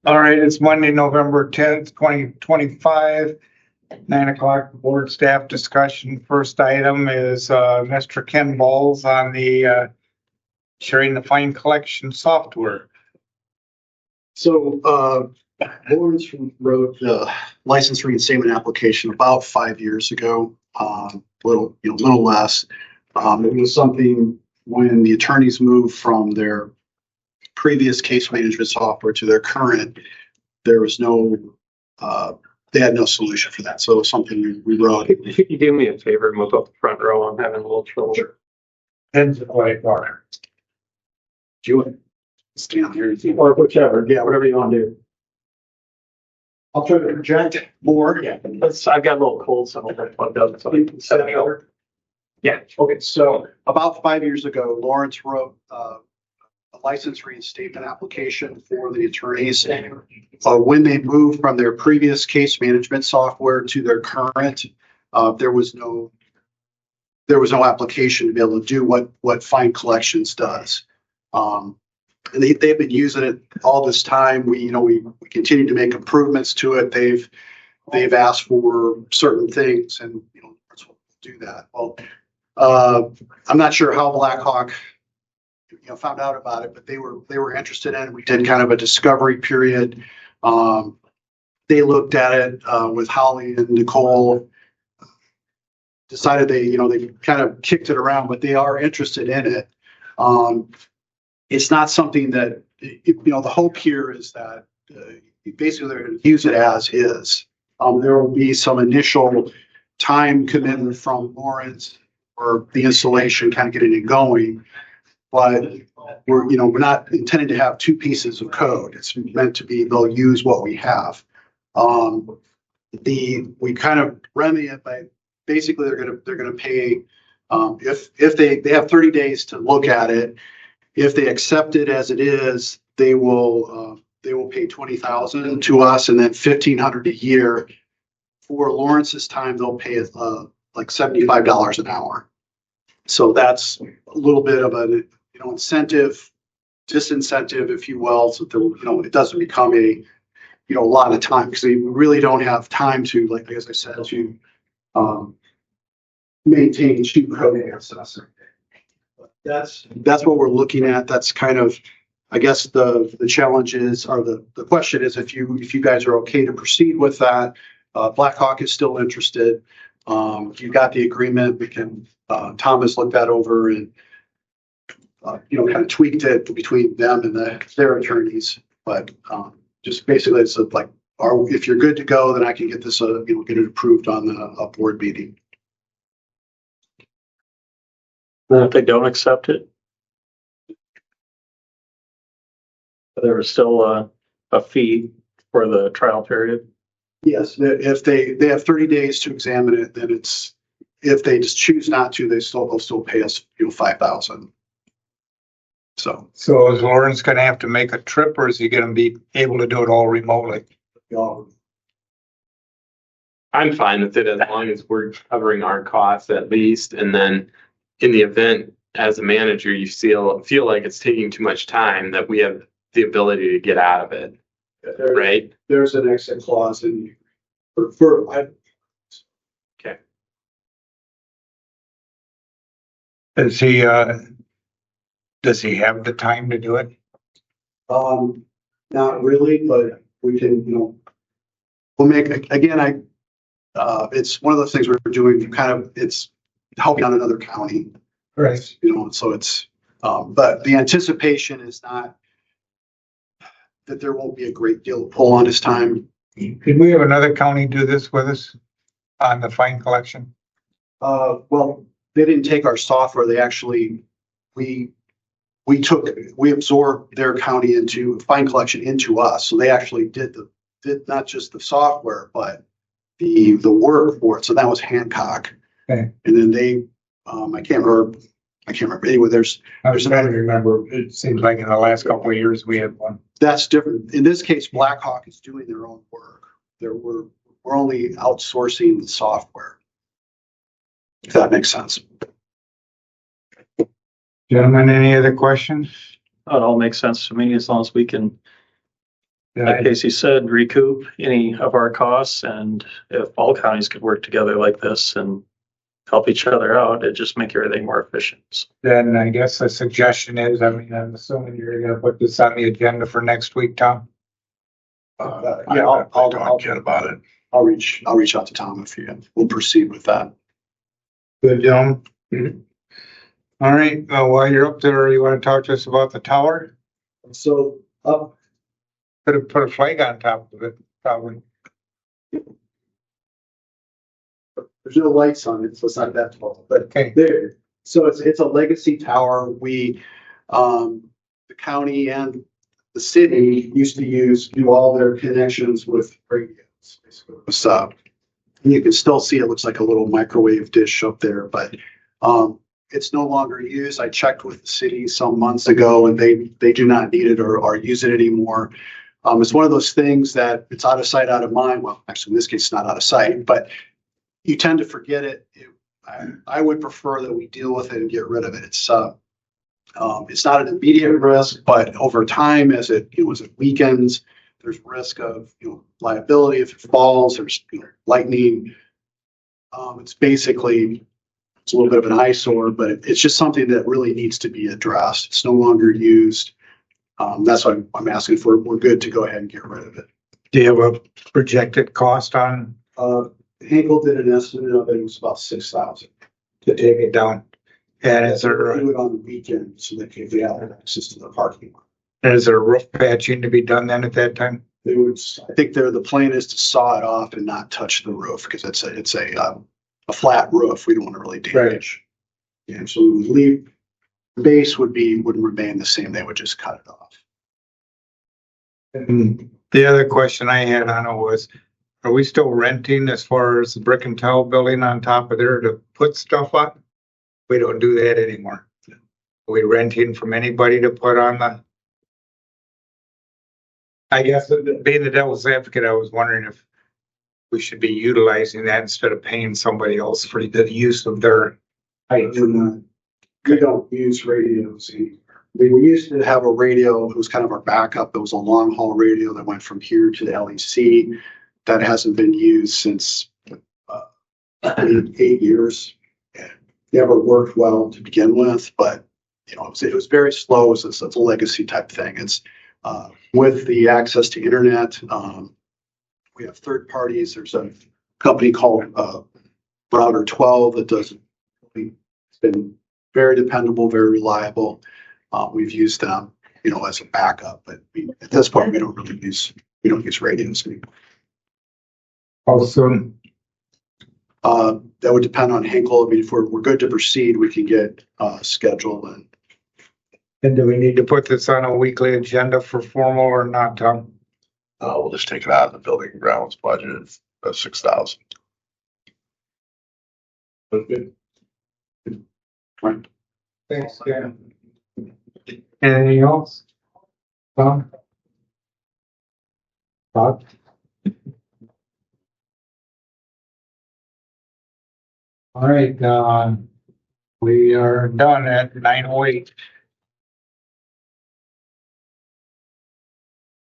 All right, it's Monday, November 10th, 2025, 9 o'clock, board staff discussion. First item is Mr. Ken Balls on the sharing the fine collection software. So, Lawrence wrote the license reinstatement application about 5 years ago, little less. It was something when the attorneys moved from their previous case management software to their current, there was no, they had no solution for that. So it was something we wrote. If you do me a favor, move up the front row. I'm having a little trouble. Heads of white water. Do you want to stand here? Or whichever. Yeah, whatever you want to do. I'll try to project more. Yeah, I've got a little cold, so I'm plugged up. So you can set me over. Yeah. Okay, so about 5 years ago, Lawrence wrote a license reinstatement application for the attorneys. When they moved from their previous case management software to their current, there was no application to be able to do what fine collections does. And they've been using it all this time. We continue to make improvements to it. They've asked for certain things, and Lawrence will do that. Well, I'm not sure how Blackhawk found out about it, but they were interested in it. We did kind of a discovery period. They looked at it with Holly and Nicole, decided they kind of kicked it around, but they are interested in it. It's not something that the hope here is that basically they're going to use it as is. There will be some initial time commitment from Lawrence or the installation, kind of getting it going. But we're not intending to have two pieces of code. It's meant to be they'll use what we have. We kind of remedy it by basically they're gonna pay if they have 30 days to look at it. If they accept it as it is, they will pay $20,000 to us, and then $1,500 a year. For Lawrence's time, they'll pay like $75 an hour. So that's a little bit of an incentive, disincentive, if you will, so that it doesn't become a lot of time, because we really don't have time to, like as I said, to maintain cheap code access. That's what we're looking at. That's kind of, I guess, the challenge is, or the question is, if you guys are okay to proceed with that. Blackhawk is still interested. If you got the agreement, we can. Thomas looked that over and kind of tweaked it between them and their attorneys. But just basically, it's like, if you're good to go, then I can get this get it approved on a board meeting. And if they don't accept it, there is still a fee for the trial period. Yes, if they have 30 days to examine it, then it's, if they just choose not to, they'll still pay us $5,000. So is Lawrence going to have to make a trip, or is he going to be able to do it all remotely? I'm fine with it as long as we're covering our costs at least. And then in the event, as a manager, you feel like it's taking too much time, that we have the ability to get out of it. Right? There's an exit clause in okay. Does he have the time to do it? Not really, but we can, we'll make, again, it's one of those things we're doing, it's helping out another county. Right. So it's, but the anticipation is not that there won't be a great deal of pull on his time. Could we have another county do this with us on the fine collection? Well, they didn't take our software. They actually, we absorbed their county into fine collection into us. So they actually did not just the software, but the work for it. So that was Hancock. Okay. And then they, I can't remember. Anyway, there's another. Remember, it seems like in the last couple of years we had one. That's different. In this case, Blackhawk is doing their own work. We're only outsourcing the software. If that makes sense. Gentlemen, any other questions? It all makes sense to me as long as we can like Casey said, recoup any of our costs, and if all counties could work together like this and help each other out, it'd just make everything more efficient. So, Then I guess the suggestion is, I mean, I'm assuming you're gonna put this on the agenda for next week, Tom? Yeah, I'll talk to Ken about it. I'll reach out to Tom if we'll proceed with that. Good, gentlemen. All right, while you're up there, you wanna talk to us about the tower? So up, Could have put a flag on top of it, probably. there's no lights on it, so it's not that tall, but Okay, there. So it's a legacy tower. The county and the city used to do all their connections with radios. So you can still see it looks like a little microwave dish up there, but it's no longer used. I checked with the city some months ago, and they do not need it or use it anymore. It's one of those things that it's out of sight, out of mind. Well, actually, in this case, it's not out of sight, but you tend to forget it. I would prefer that we deal with it and get rid of it. It's not an immediate risk, but over time, as it weakens, there's risk of liability if it falls. There's lightning. It's a little bit of an eyesore, but it's just something that really needs to be addressed. It's no longer used. That's why I'm asking for. We're good to go ahead and get rid of it. do you have a projected cost on Hinkle did an estimate of it. It was about $6,000. to take it down? And is They there, do it on the weekend so that they have access to the parking lot. is there roof patching to be done then at that time? They would. I think the plan is to saw it off and not touch the roof because it's a flat roof. We don't want to really damage. Yeah, so we would leave. The base would remain the same. They would just cut it off. And the other question I had on it was, are we still renting as far as the brick and tile building on top of there to put stuff up? We don't do that anymore. Are we renting from anybody to put on the? I guess being the devil's advocate, I was wondering if we should be utilizing that instead of paying somebody else for the use of their. We don't use radios anymore. We used to have a radio. It was kind of our backup. It was a long haul radio that went from here to the LEC. That hasn't been used since 8 years. And never worked well to begin with, but it was very slow. It's a legacy type thing. It's with the access to internet. We have third parties. There's a company called Router 12 that does. It's been very dependable, very reliable. We've used them, as a backup, but at this point we don't use radios anymore. How soon? That would depend on Hinkle. I mean, if we're good to proceed, we can get scheduled And do we need to put this on a weekly agenda for formal or not, Tom? We'll just take it out of the building and grounds budget of 6,000. Right. Thanks, Ken. Anything else? Tom? Todd? All right, we are done at 9:08.